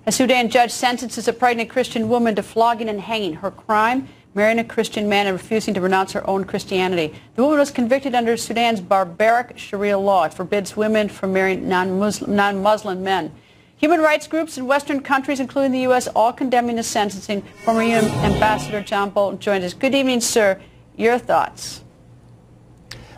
A Sudan judge sentences a pregnant Christian woman to flogging and hanging. Her crime? Marrying a Christian man and refusing to renounce her own Christianity. The woman was convicted under Sudan's barbaric Sharia law. It forbids women from marrying non-Muslim men. Human rights groups in Western countries, including the U.S., all condemning the sentencing. Former UN Ambassador John Bolton joins us. Good evening, sir. Your thoughts?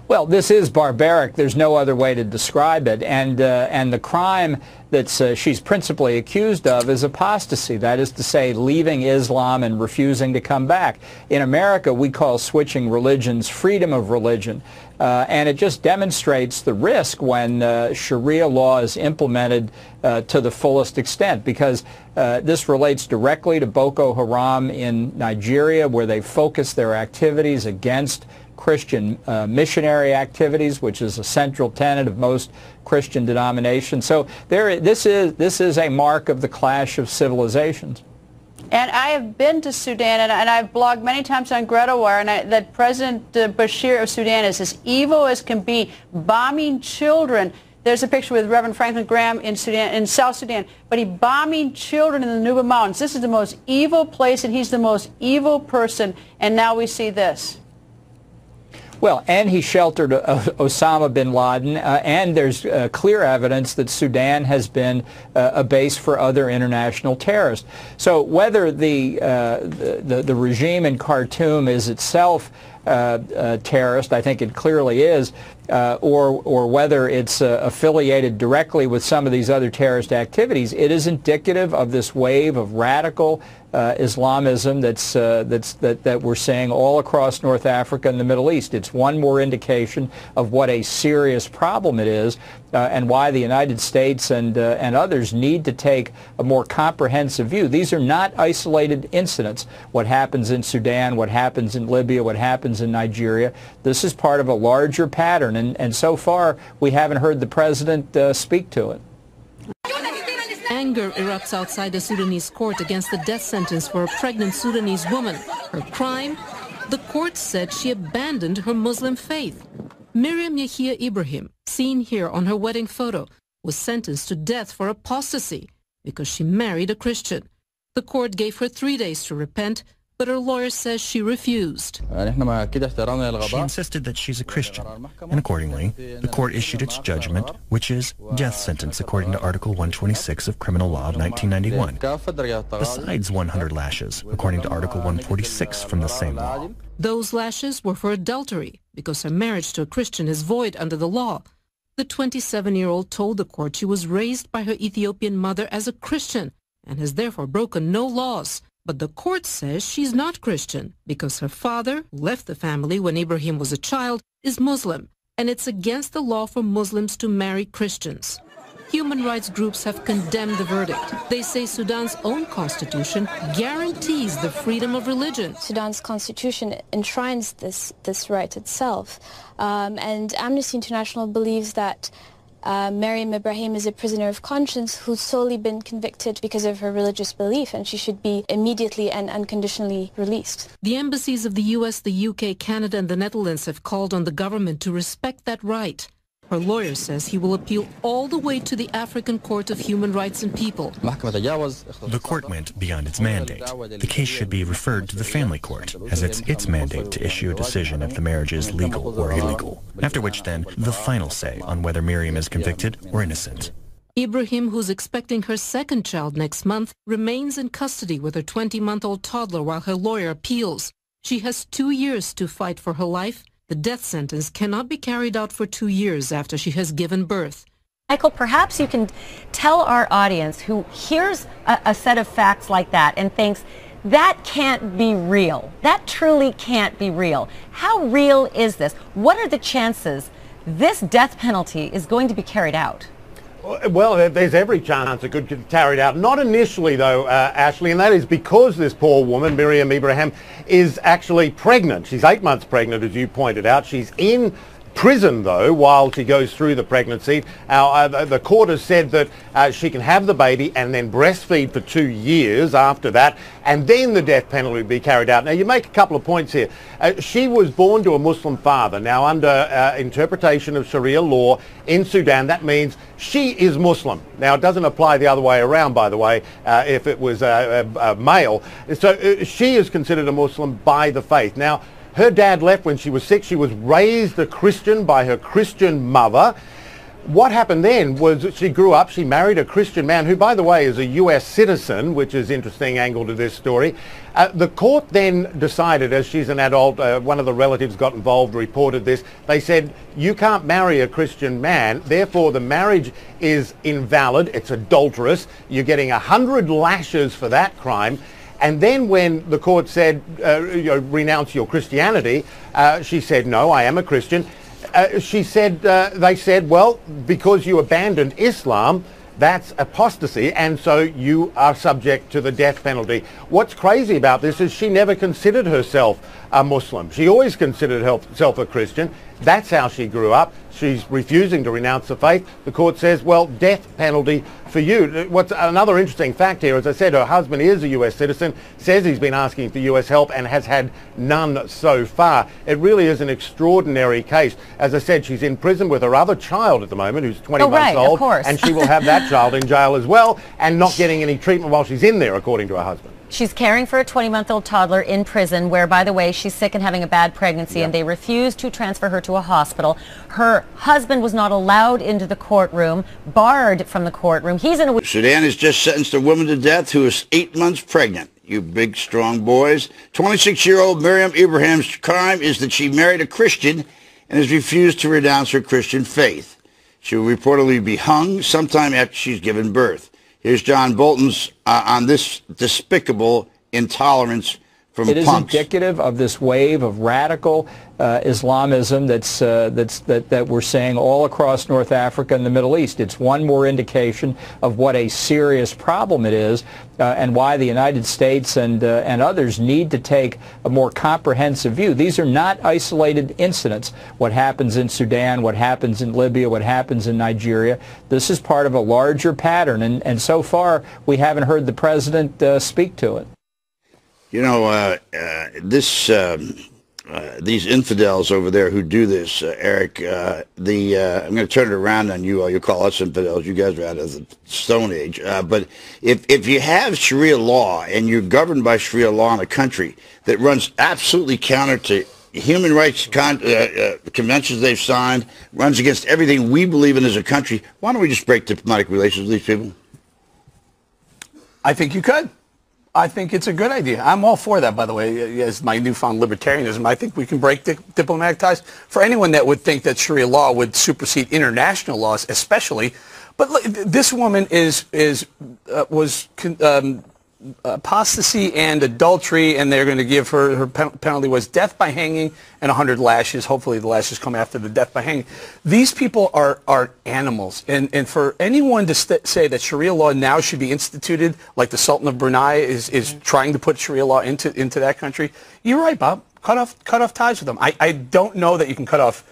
Well, this is barbaric. There's no other way to describe it. And the crime that she's principally accused of is apostasy. That is to say, leaving Islam and refusing to come back. In America, we call switching religions freedom of religion. And it just demonstrates the risk when Sharia law is implemented to the fullest extent, because this relates directly to Boko Haram in Nigeria, where they focus their activities against Christian missionary activities, which is a central tenet of most Christian denominations. So this is a mark of the clash of civilizations. And I have been to Sudan, and I've blogged many times on Greta Wire, that President Bashir of Sudan is as evil as can be, bombing children. There's a picture with Reverend Franklin Graham in Sudan, in South Sudan, but he bombing children in the Nuba Mountains. This is the most evil place, and he's the most evil person. And now we see this. Well, and he sheltered Osama bin Laden, and there's clear evidence that Sudan has been a base for other international terrorists. So whether the regime in Khartoum is itself terrorist, I think it clearly is, or whether it's affiliated directly with some of these other terrorist activities, it is indicative of this wave of radical Islamism that we're seeing all across North Africa and the Middle East. It's one more indication of what a serious problem it is, and why the United States and others need to take a more comprehensive view. These are not isolated incidents. What happens in Sudan, what happens in Libya, what happens in Nigeria, this is part of a larger pattern, and so far we haven't heard the president speak to it. Anger erupts outside a Sudanese court against the death sentence for a pregnant Sudanese woman. Her crime? The court said she abandoned her Muslim faith. Miriam Yahia Ibrahim, seen here on her wedding photo, was sentenced to death for apostasy because she married a Christian. The court gave her 3 days to repent, but her lawyer says she refused. She insisted that she's a Christian, and accordingly, the court issued its judgment, which is death sentence according to Article 126 of Criminal Law of 1991, besides 100 lashes, according to Article 146 from the same law. Those lashes were for adultery, because her marriage to a Christian is void under the law. The 27-year-old told the court she was raised by her Ethiopian mother as a Christian, and has therefore broken no laws. But the court says she's not Christian because her father, who left the family when Ibrahim was a child, is Muslim, and it's against the law for Muslims to marry Christians. Human rights groups have condemned the verdict. They say Sudan's own constitution guarantees the freedom of religion. Sudan's constitution enshrines this right itself, and Amnesty International believes that Miriam Ibrahim is a prisoner of conscience who's solely been convicted because of her religious belief, and she should be immediately and unconditionally released. The embassies of the US, the UK, Canada, and the Netherlands have called on the government to respect that right. Her lawyer says he will appeal all the way to the African Court of Human Rights and People. The court went beyond its mandate. The case should be referred to the family court, as it's its mandate to issue a decision if the marriage is legal or illegal. After which, then, the final say on whether Miriam is convicted or innocent. Ibrahim, who's expecting her second child next month, remains in custody with her 20-month-old toddler while her lawyer appeals. She has 2 years to fight for her life. The death sentence cannot be carried out for 2 years after she has given birth. Michael, perhaps you can tell our audience who hears a set of facts like that and thinks, that can't be real. That truly can't be real. How real is this? What are the chances this death penalty is going to be carried out? Well, there's every chance it could get carried out. Not initially, though, Ashley, and that is because this poor woman, Miriam Ibrahim, is actually pregnant. She's 8 months pregnant, as you pointed out. She's in prison, though, while she goes through the pregnancy. The court has said that she can have the baby and then breastfeed for 2 years after that, and then the death penalty will be carried out. Now, you make a couple of points here. She was born to a Muslim father. Now, under interpretation of Sharia law in Sudan, that means she is Muslim. Now, it doesn't apply the other way around, by the way, if it was a male. So she is considered a Muslim by the faith. Now, her dad left when she was 6. She was raised a Christian by her Christian mother. What happened then was that she grew up, she married a Christian man who, by the way, is a US citizen, which is an interesting angle to this story. The court then decided, as she's an adult, one of the relatives got involved, reported this. They said, you can't marry a Christian man, therefore the marriage is invalid, it's adulterous. You're getting 100 lashes for that crime. And then when the court said, renounce your Christianity, she said, no, I am a Christian. She said, they said, well, because you abandoned Islam, that's apostasy, and so you are subject to the death penalty. What's crazy about this is she never considered herself a Muslim. She always considered herself a Christian. That's how she grew up. She's refusing to renounce the faith. The court says, well, death penalty for you. What's another interesting fact here, as I said, her husband is a US citizen, says he's been asking for US help and has had none so far. It really is an extraordinary case. As I said, she's in prison with her other child at the moment, who's 20 months old, and she will have that child in jail as well, and not getting any treatment while she's in there, according to her husband. She's caring for a 20-month-old toddler in prison where, by the way, she's sick and having a bad pregnancy, and they refused to transfer her to a hospital. Her husband was not allowed into the courtroom, barred from the courtroom. He's in a... Sudan has just sentenced a woman to death who is 8 months pregnant. You big, strong boys. 26-year-old Miriam Ibrahim's crime is that she married a Christian and has refused to renounce her Christian faith. She will reportedly be hung sometime after she's given birth. Here's John Bolton's on this despicable intolerance from punks. It is indicative of this wave of radical Islamism that we're seeing all across North Africa and the Middle East. It's one more indication of what a serious problem it is and why the United States and others need to take a more comprehensive view. These are not isolated incidents. What happens in Sudan, what happens in Libya, what happens in Nigeria, this is part of a larger pattern, and so far we haven't heard the president speak to it. You know, these infidels over there who do this, Eric, I'm going to turn it around on you all. You call us infidels. You guys are out of the Stone Age. But if you have Sharia law and you're governed by Sharia law in a country that runs absolutely counter to human rights conventions they've signed, runs against everything we believe in as a country, why don't we just break diplomatic relations with these people? I think you could. I think it's a good idea. I'm all for that, by the way, as my newfound libertarianism. I think we can break diplomatic ties. For anyone that would think that Sharia law would supersede international laws, especially, but look, this woman was apostasy and adultery, and they're going to give her penalty was death by hanging and 100 lashes. Hopefully the lashes come after the death by hanging. These people are animals, and for anyone to say that Sharia law now should be instituted, like the Sultan of Brunei is trying to put Sharia law into that country, you're right, Bob. Cut off ties with them. I don't know that you can cut off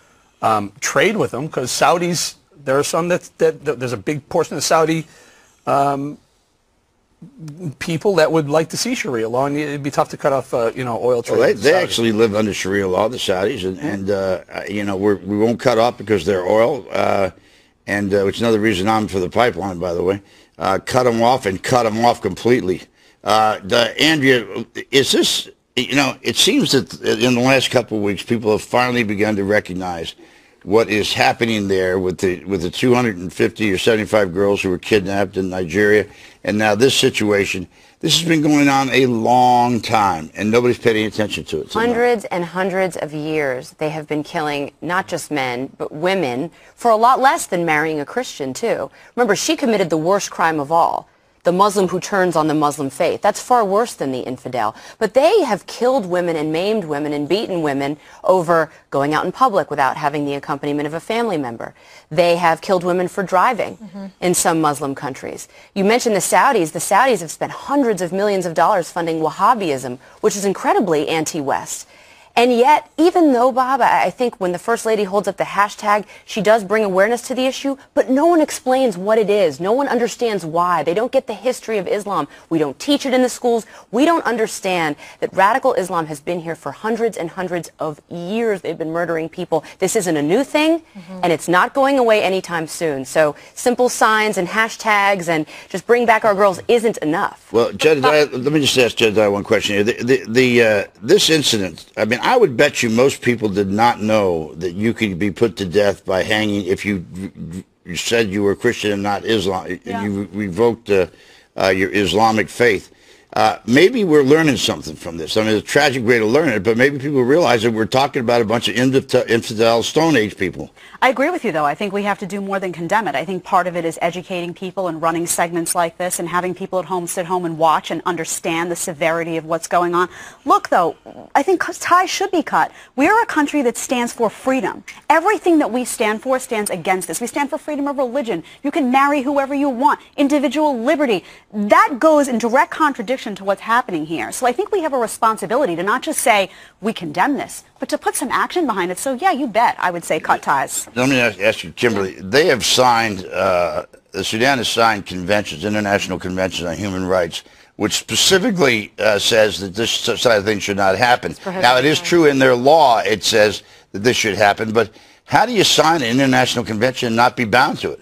trade with them, because Saudis, there are some that there's a big portion of Saudi people that would like to see Sharia law, and it'd be tough to cut off, oil trade. Well, they actually live under Sharia law, the Saudis, and we won't cut off because they're oil, which is another reason I'm for the pipeline, by the way. Cut them off and cut them off completely. Andrea, is this? It seems that in the last couple of weeks, people have finally begun to recognize what is happening there with the 250 or 75 girls who were kidnapped in Nigeria, and now this situation. This has been going on a long time, and nobody's paid any attention to it. Hundreds and hundreds of years they have been killing not just men, but women, for a lot less than marrying a Christian, too. Remember, she committed the worst crime of all. The Muslim who turns on the Muslim faith. That's far worse than the infidel. But they have killed women and maimed women and beaten women over going out in public without having the accompaniment of a family member. They have killed women for driving in some Muslim countries. You mentioned the Saudis. The Saudis have spent hundreds of millions of dollars funding Wahhabism, which is incredibly anti-West. And yet, even though, Bob, I think when the First Lady holds up the hashtag, she does bring awareness to the issue, but no one explains what it is. No one understands why. They don't get the history of Islam. We don't teach it in the schools. We don't understand that radical Islam has been here for hundreds and hundreds of years. They've been murdering people. This isn't a new thing, and it's not going away anytime soon. So simple signs and hashtags and just bring back our girls isn't enough. Well, Jedediah, let me just ask Jedediah one question here. This incident, I mean, I would bet you most people did not know that you could be put to death by hanging if you said you were Christian and not Islam. Yeah. You revoked your Islamic faith. Maybe we're learning something from this. I mean, it's a tragic way to learn it, but maybe people realize that we're talking about a bunch of infidel Stone Age people. I agree with you, though. I think we have to do more than condemn it. I think part of it is educating people and running segments like this and having people at home sit home and watch and understand the severity of what's going on. Look, though, I think ties should be cut. We are a country that stands for freedom. Everything that we stand for stands against this. We stand for freedom of religion. You can marry whoever you want. Individual liberty. That goes in direct contradiction to what's happening here. So I think we have a responsibility to not just say we condemn this, but to put some action behind it. So yeah, you bet I would say cut ties. Let me ask you, Kimberly, they have signed, Sudan has signed conventions, international conventions on human rights, which specifically says that this sort of thing should not happen. Now, it is true in their law, it says that this should happen, but how do you sign an international convention and not be bound to it?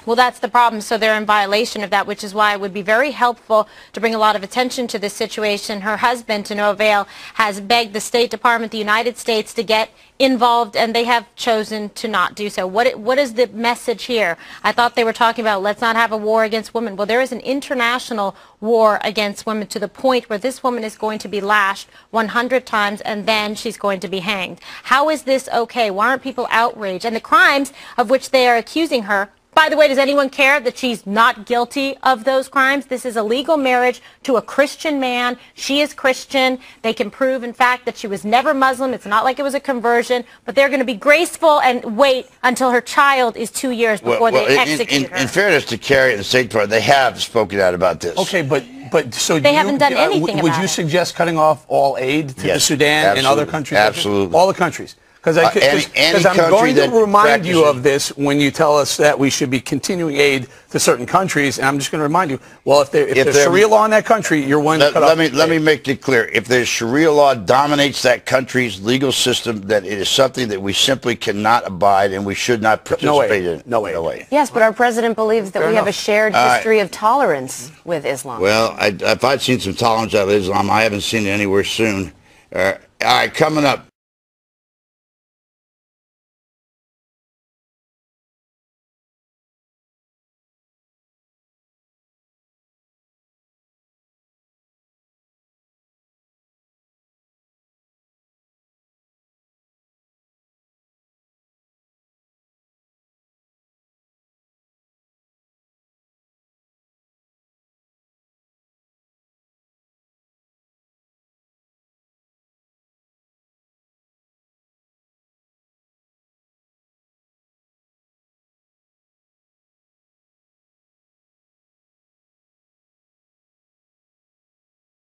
Well, that's the problem. So they're in violation of that, which is why it would be very helpful to bring a lot of attention to this situation. Her husband, to no avail, has begged the State Department, the United States, to get involved, and they have chosen to not do so. What is the message here? I thought they were talking about let's not have a war against women. Well, there is an international war against women to the point where this woman is going to be lashed 100 times and then she's going to be hanged. How is this okay? Why aren't people outraged? And the crimes of which they are accusing her, by the way, does anyone care that she's not guilty of those crimes? This is a legal marriage to a Christian man. She is Christian. They can prove, in fact, that she was never Muslim. It's not like it was a conversion. But they're going to be graceful and wait until her child is 2 years before they execute her. In fairness to Kerry and the State Department, they have spoken out about this. Okay, but so they haven't done anything about it. Would you suggest cutting off all aid to the Sudan and other countries? Absolutely. All the countries. Because I'm going to remind you of this when you tell us that we should be continuing aid to certain countries, and I'm just going to remind you, well, if there's Sharia law in that country, you're willing to cut off. Let me make it clear. If there's Sharia law dominates that country's legal system, that it is something that we simply cannot abide and we should not participate in. No way. Yes, but our president believes that we have a shared history of tolerance with Islam. Well, if I'd seen some tolerance out of Islam, I haven't seen it anywhere soon. All right, coming up.